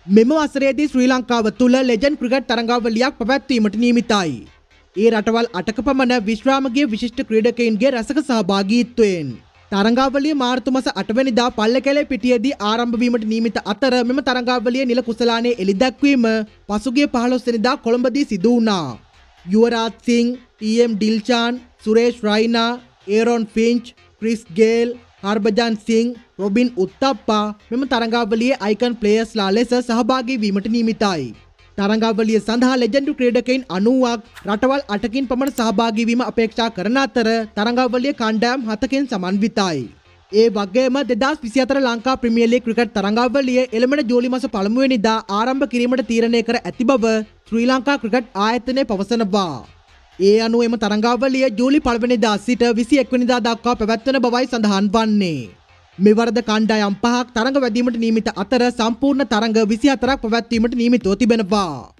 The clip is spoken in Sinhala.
මෙම වසරේදී ශ්‍රී ලංකාව තුළ ලෙජන්ඩ් ක්‍රිකට් තරඟාවලියක් පැවැත්වීමට නියමිතයි. ඒ රටවල් 8ක පමණ විශ්‍රාමගිය විශිෂ්ට ක්‍රීඩකයින්ගේ රැසක සහභාගීත්වයෙන් තරඟාවලිය මාර්තු මාස 8 වෙනිදා පල්ලකැලේ පිටියේදී ආරම්භ වීමට නියමිත අතර මෙම තරඟාවලිය නිල කුසලානයේ එළිදැක්වීම පසුගිය 15 වෙනිදා කොළඹදී සිදු වුණා. යුවරාජ් සිං, ටී.එම්. ඩිල්ෂාන්, සුරේෂ් රයිනා, ඒරොන් ෆින්ච්, ක්‍රිස් ගේල්, හර්භජන් සිං, රොබින් උත්තප්පා මෙම තරඟාවලියේ අයිකන් ප්ලේයර්ස්ලා ලෙස සහභාගී වීමට නියමිතයි. තරඟාවලිය සඳහා ලෙජන්ඩ් ක්‍රීඩකයින් 90ක් රටවල් 8කින් පමණ සහභාගී වීම අපේක්ෂා කරන අතර තරඟාවලිය කණ්ඩායම් 7කින් සමන්විතයි. ඒ වගේම 2024 ලංකා ප්‍රීමියර් ලීග් ක්‍රිකට් තරඟාවලිය එළඹෙන ජූලි මාස 1 වෙනිදා ආරම්භ කිරීමට තීරණය කර ඇති බව ශ්‍රී ලංකා ක්‍රිකට් ආයතනය පවසනවා. ඒ අනුව එම තරඟාවලිය ජූලි 1 වෙනිදා සිට 21 වෙනිදා දක්වා පැවැත්වෙන බවයි සඳහන් වන්නේ. මෙවරද කණ්ඩායම් 5ක් තරඟ වැදීමට නියමිත අතර සම්පූර්ණ තරඟ 24ක් පැවැත්වීමට නියමිතව තිබෙනවා.